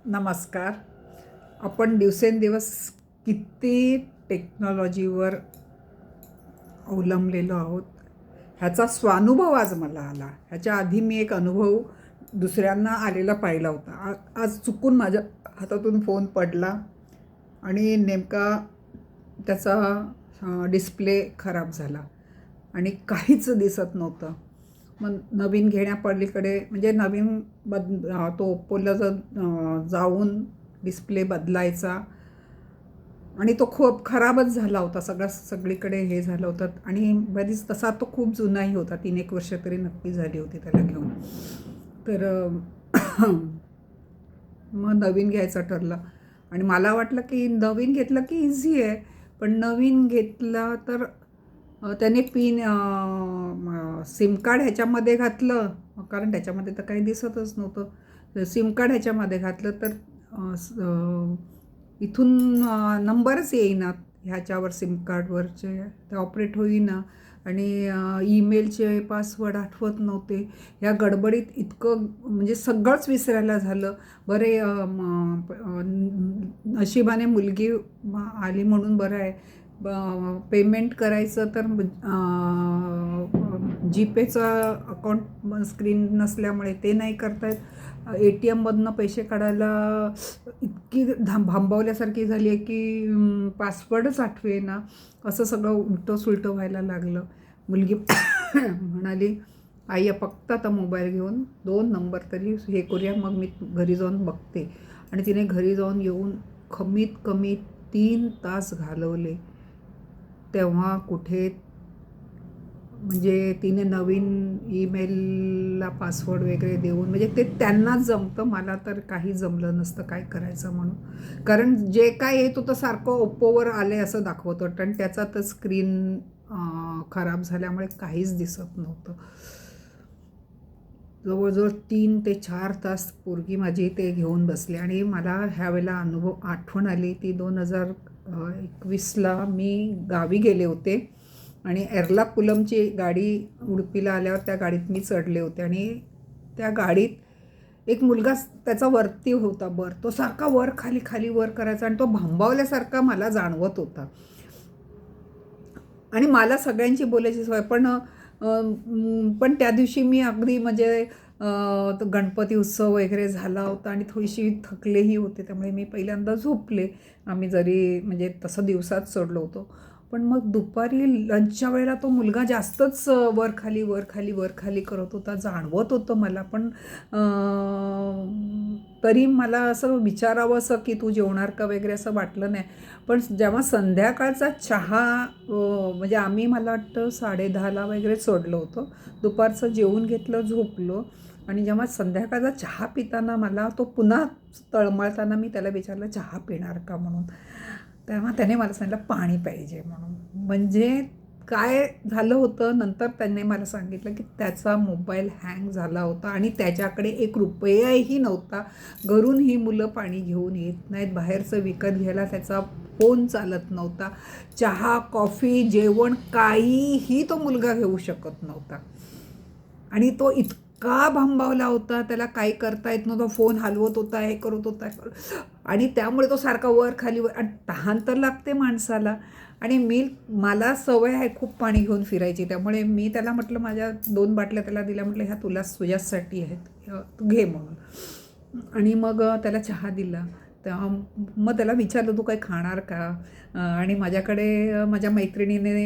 नमस्कार. आपण दिवसेंदिवस किती टेक्नॉलॉजीवर अवलंबलेलो आहोत ह्याचा स्वानुभव आज मला आला. ह्याच्या आधी मी एक अनुभव दुसऱ्यांना आलेला पाहिला होता. आज चुकून माझ्या हातातून फोन पडला आणि नेमका त्याचा डिस्प्ले खराब झाला आणि काहीच दिसत नव्हतं. मग नवीन घेण्यापलीकडे म्हणजे तो ओप्पोला जाऊन डिस्प्ले बदलायचा आणि तो खूप खराबच झाला होता. सगळीकडे हे झालं होतं आणि बरीच तसा तो खूप जुनाही होता. 3-1 वर्ष तरी नक्की झाली होती त्याला घेऊन. तर मग नवीन घ्यायचं ठरलं आणि मला वाटलं की नवीन घेतलं की इझी आहे. पण नवीन घेतला तर त्याने सिम कार्ड ह्याच्यामध्ये घातलं, कारण त्याच्यामध्ये तर काही दिसतच नव्हतं. सिम कार्ड ह्याच्यामध्ये घातलं तर इथून नंबरच येईना ह्याच्यावर, सिम कार्डवरचे ते ऑपरेट होईना आणि ईमेलचे पासवर्ड आठवत नव्हते. ह्या गडबडीत इतकं म्हणजे सगळंच विसरायला झालं. बरे नशिबाने मुलगी आली म्हणून बरं आहे. पेमेंट करायचं तर जीपेचं अकाउंट स्क्रीन नसल्यामुळे ते नाही करता येत. ATMमधनं पैसे काढायला इतकी भांबवल्यासारखी झाली आहे की पासवर्डच आठवेना. असं सगळं उलटं सुलटं व्हायला लागलं. मुलगी म्हणाली, आई फक्त आता मोबाईल घेऊन 2 नंबर तरी हे करूया, मग मी घरी जाऊन बघते. आणि तिने घरी जाऊन येऊन कमीत कमी 3 तास घालवले. तेव्हा कुठे म्हणजे तिने नवीन ईमेलला पासवर्ड वगैरे देऊन, म्हणजे ते त्यांनाच जमतं, मला तर काही जमलं नसतं काय करायचं म्हणून. कारण जे काय येत होतं सारखं ओप्पोवर आले असं दाखवत होतं आणि त्याचा तर स्क्रीन खराब झाल्यामुळे काहीच दिसत नव्हतं. जवळजवळ 3 ते 4 तास पोरगी माझी ते घेऊन बसली आणि मला ह्यावेळेला आठवण आली ती 2021ला मी गावी गेले होते आणि एर्लाकुलमची गाडी उडुपीला आल्यावर त्या गाडीत मी चढले होते आणि त्या गाडीत एक मुलगा त्याचा वरती होता, तो सारखा वर खाली खाली वर करायचा आणि तो भांबावल्यासारखा मला जाणवत होता. आणि मला सगळ्यांची बोलायची सवय, पण त्या दिवशी मी अगदी म्हणजे तो गणपती उत्सव वगैरे झाला होता आणि थोडीशी थकलेही होते, त्यामुळे मी पहिल्यांदा झोपले. आम्ही जरी म्हणजे तसं दिवसात चढलो होतो, पण मग दुपारी लंचच्या वेळेला तो मुलगा जास्तच वर खाली वर खाली वर खाली करत होता, जाणवत होतं मला. पण तरी मला असं विचारावं असं की तू जेवणार का वगैरे असं वाटलं नाही. पण जेव्हा संध्याकाळचा चहा म्हणजे आम्ही मला वाटतं 10:30ला वगैरे चढलो होतो, दुपारचं जेवून घेतलं, झोपलो आणि जेव्हा संध्याकाळचा चहा पिताना मला तो पुन्हा तळमळताना मी त्याला विचारलं चहा पिणार का म्हणून. तेव्हा त्याने मला सांगितलं पाणी पाहिजे म्हणून. म्हणजे काय झालं होतं, नंतर त्याने मला सांगितलं की त्याचा मोबाईल हँग झाला होता आणि त्याच्याकडे ₹1ही नव्हता. घरून ही मुलं पाणी घेऊन येत नाहीत, बाहेरचं विकत घ्यायला त्याचा फोन चालत नव्हता. चहा, कॉफी, जेवण काहीही तो मुलगा घेऊ शकत नव्हता आणि तो इतका भांबावला होता, त्याला काही करता येत नव्हतं. फोन हलवत होता, हे करत होता आणि त्यामुळे तो सारखा वर खाली वर आणि तहान तर लागते माणसाला. आणि मला सवय आहे खूप पाणी घेऊन फिरायची, त्यामुळे मी त्याला म्हटलं, माझ्या 2 बाटल्या त्याला दिल्या, म्हटलं ह्या तुझ्यासाठी आहेत, तू घे म्हणून. आणि मग त्याला चहा दिला. तेव्हा मग त्याला विचारलं तू काही खाणार का, आणि माझ्याकडे माझ्या मैत्रिणीने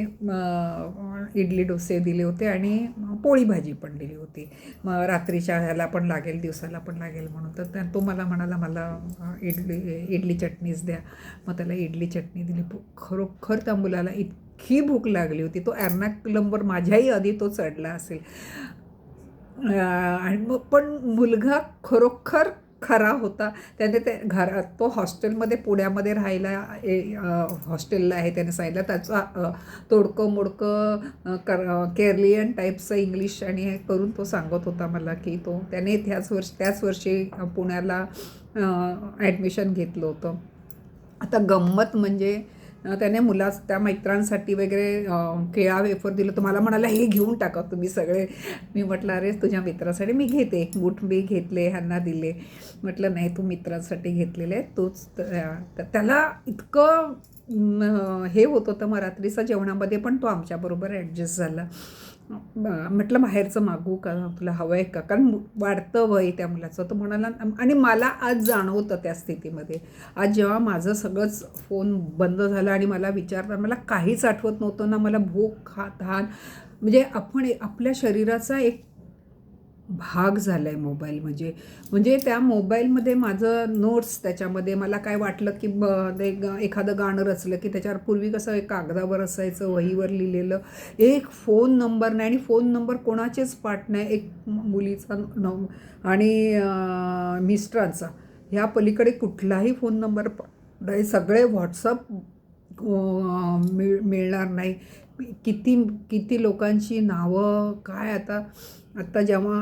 इडली डोसे दिले होते आणि पोळी भाजी पण दिली होती. मग रात्रीच्या ह्याला पण लागेल, दिवसाला पण लागेल म्हणून. तर तो मला म्हणाला मला इडली चटणीच द्या. मग त्याला इडली चटणी दिली. खरोखर त्या मुलाला इतकी भूक लागली होती, तो एर्नाकुलमवर माझ्याही आधी तो चढला असेल. आणि मग पण मुलगा खरोखर खरा होता. त्याने ते तो हॉस्टेलमध्ये पुण्यामध्ये राहायला हॉस्टेलला आहे, त्याने सांगितलं. त्याचा तोडकं मोडकं केरलियन टाईपचं इंग्लिश आणि हे करून तो सांगत होता मला की त्याने त्याच वर्षी पुण्याला ॲडमिशन घेतलं होतं. आता गंमत म्हणजे त्याने त्या मित्रांसाठी वगैरे केळा वेफर दिलं, तर मला म्हणाला हे घेऊन टाका तुम्ही सगळे. मी म्हटलं अरे तुझ्या मित्रासाठी मी घेते, एक बूट मी घेतले, ह्यांना दिले. म्हटलं नाही तू मित्रांसाठी घेतलेले आहे तूच. त्याला इतकं हे होत होतं, मग रात्रीचा जेवणामध्ये पण तो आमच्याबरोबर ॲडजस्ट झाला. म्हटलं बाहेरचं मागू का, तुला हवं आहे का, कारण वाढतं वय त्या मुलाचं. तो म्हणाला. आणि मला आज जाणवतं त्या स्थितीमध्ये, आज जेव्हा माझं सगळंच फोन बंद झाला आणि मला मला काहीच आठवत नव्हतं ना, मला भूक तहान, म्हणजे आपण आपल्या शरीराचा एक भाग झाला आहे मोबाईल. म्हणजे त्या मोबाईलमध्ये माझं नोट्स, त्याच्यामध्ये मला काय वाटलं की एखादं गाणं रचलं की त्याच्यावर पूर्वी कसं एक कागदावर असायचं, वहीवर लिहिलेलं, एक फोन नंबर नाही, आणि फोन नंबर कोणाचेच पाठ नाही, एक मुलीचा आणि मिस्टरांचा, ह्या पलीकडे कुठलाही फोन नंबर नाही, सगळे व्हॉट्सअप मिळणार नाही. किती किती लोकांची नावं काय. आता जेव्हा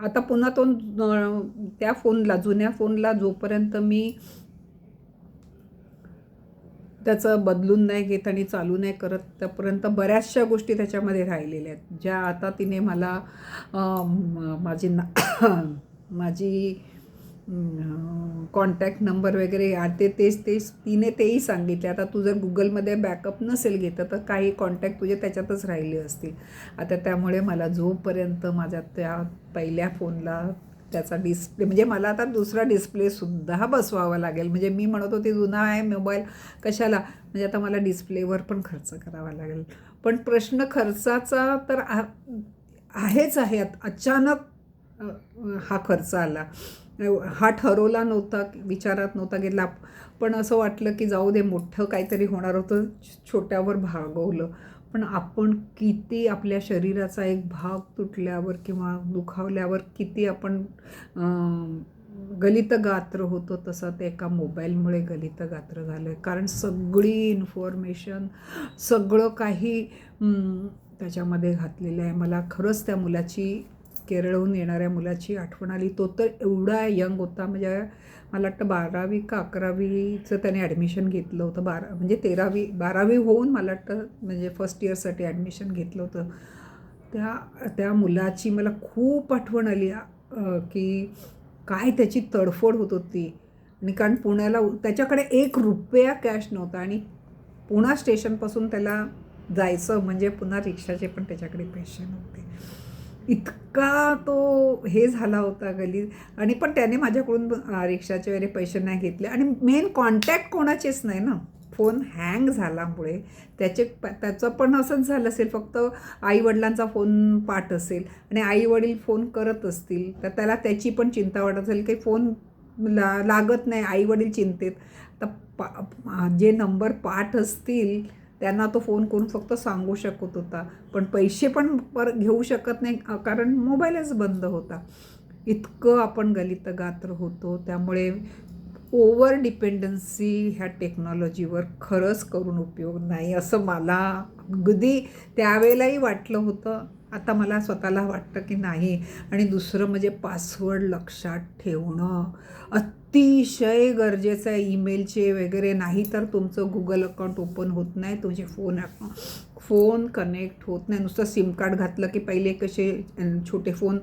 आता पुन्हा तो त्या फोनला, जुन्या फोनला जोपर्यंत मी त्याचं बदलून नाही घेत आणि चालू नाही करत, त्यापर्यंत बऱ्याचशा गोष्टी त्याच्यामध्ये राहिलेल्या आहेत, ज्या आता तिने मला माझी कॉन्टॅक्ट नंबर वगैरे तेच तिने तेही सांगितले. आता तू जर गुगलमध्ये बॅकअप नसेल घेतं तर काही कॉन्टॅक्ट तुझे त्याच्यातच राहिले असतील. आता त्यामुळे मला जोपर्यंत माझ्या त्या पहिल्या फोनला त्याचा डिस्प्ले, म्हणजे मला आता दुसरा डिस्प्लेसुद्धा बसवावा लागेल. म्हणजे मी म्हणत होते जुना आहे मोबाईल कशाला, म्हणजे आता मला डिस्प्लेवर पण खर्च करावा लागेल. पण प्रश्न खर्चाचा तर आहेच आहे. अचानक हा खर्च आला, हा ठरवला नव्हता, विचारात नव्हता गेला. पण असं वाटलं की जाऊ दे, मोठं काहीतरी होणार होतं, छोट्यावर भागवलं. पण आपण किती आपल्या शरीराचा एक भाग तुटल्यावर किंवा दुखावल्यावर किती आपण गलितगात्र होतो, तसं ते एका मोबाईलमुळे गलितगात्र झालं आहे. कारण सगळी इन्फॉर्मेशन, सगळं काही त्याच्यामध्ये घातलेलं आहे. मला खरंच त्या मुलाची, केरळहून येणाऱ्या मुलाची आठवण आली. तो तर एवढा यंग होता, म्हणजे मला वाटतं 12वी का 11वीचं त्याने ॲडमिशन घेतलं होतं. म्हणजे 12वी होऊन मला वाटतं म्हणजे फर्स्ट इयरसाठी ॲडमिशन घेतलं होतं. त्या मुलाची मला खूप आठवण आली की काय त्याची तडफड होत होती. आणि कारण पुण्याला त्याच्याकडे ₹1 कॅश नव्हता, आणि पुणा स्टेशनपासून त्याला जायचं म्हणजे पुन्हा रिक्षाचे पण त्याच्याकडे पैसे नव्हते. इतका तो हे झाला होता आणि पण त्याने माझ्याकडून रिक्षाचे वगैरे पैसे नाही घेतले. आणि मेन कॉन्टॅक्ट कोणाचेच नाही ना, फोन हँग झाल्यामुळे. त्याचं पण असंच झालं असेल, फक्त आईवडिलांचा फोन पाठ असेल आणि आईवडील फोन करत असतील तर त्याला त्याची पण चिंता वाटत असेल की फोन लागत नाही, आईवडील चिंतेत. तर जे नंबर पाठ असतील त्यांना तो फोन करून फक्त सांगू शकत होता, पण पैसे पण घेऊ शकत नाही कारण मोबाईलच बंद होता. इतकं आपण गलितगात्र होतो. त्यामुळे ओव्हर डिपेंडन्सी ह्या टेक्नॉलॉजीवर खरंच करून उपयोग नाही, असं मला अगदी त्यावेळेलाही वाटलं होतं. आता मला स्वतःला वाटतं की नाही. आणि दुसरं म्हणजे पासवर्ड लक्षात ठेवणं अतिशय गरजेचं आहे. ईमेलचे वगैरे, नाही तर तुमचं गुगल अकाउंट ओपन होत नाही, तुमचे फोन कनेक्ट होत नाही. नुसतं सिम कार्ड घातलं की पहिले कसे छोटे फोन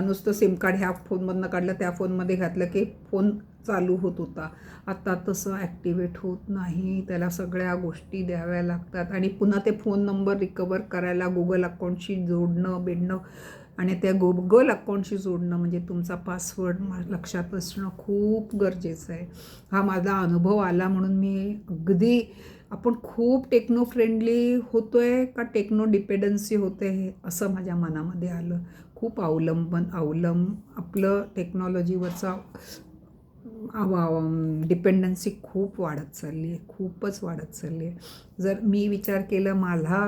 नुसतं सिम कार्ड ह्या फोनमधनं काढलं त्या फोनमध्ये घातलं की फोन चालू होत होता. आता तसं ॲक्टिवेट होत नाही, त्याला सगळ्या गोष्टी द्याव्या लागतात. आणि पुन्हा ते फोन नंबर रिकवर करायला गुगल अकाउंटशी जोडणं आणि त्या गुगल अकाउंटशी जोडणं म्हणजे तुमचा पासवर्ड लक्षात असणं खूप गरजेचं आहे. हा माझा अनुभव आला म्हणून मी अगदी, आपण खूप टेक्नो फ्रेंडली होतो आहे का टेक्नो डिपेंडन्सी होते हे असं माझ्या मनामध्ये आलं. खूप आपलं टेक्नॉलॉजीवरचा डिपेंडन्सी खूप वाढत चालली आहे, खूपच वाढत चालली आहे. जर मी विचार केला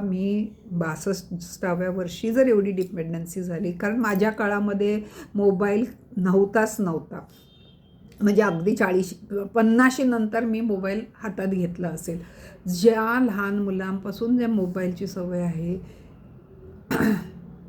मी 62व्या वर्षी जर एवढी डिपेंडन्सी झाली, कारण माझ्या काळामध्ये मोबाईल नव्हताच नव्हता. म्हणजे अगदी 50 नंतर मी मोबाईल हातात घेतला असेल. ज्या लहान मुलांपासून ज्या मोबाईलची सवय आहे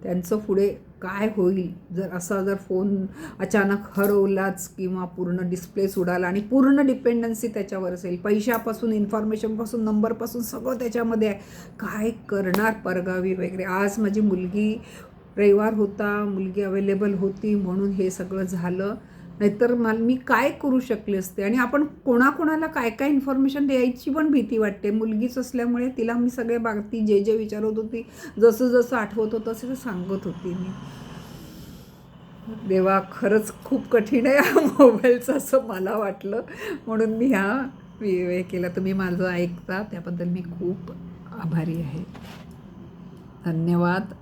त्यांचं पुढे काय होईल जर असा जर फोन अचानक हरवलाच किंवा पूर्ण डिस्प्लेच उडाला आणि पूर्ण डिपेंडन्सी त्याच्यावर असेल, पैशापासून, इन्फॉर्मेशनपासून, नंबरपासून सगळं त्याच्यामध्ये आहे. काय करणार परगावी वगैरे. आज माझी मुलगी, रविवार होता, मुलगी अवेलेबल होती म्हणून हे सगळं झालं. नाहीतर मी काय करू शकले असते. आणि आपण कोणाकोणाला काय काय इन्फॉर्मेशन द्यायची पण भीती वाटते. मुलगीच असल्यामुळे तिला मी सगळे ती जे जे विचारत होती, जसं जसं आठवत होतं तसं सांगत होती मी. देवा, खरंच खूप कठीण आहे हा मोबाईलचं असं मला वाटलं. म्हणून मी हे केला. तुम्ही माझं ऐकता त्याबद्दल मी खूप आभारी आहे. धन्यवाद.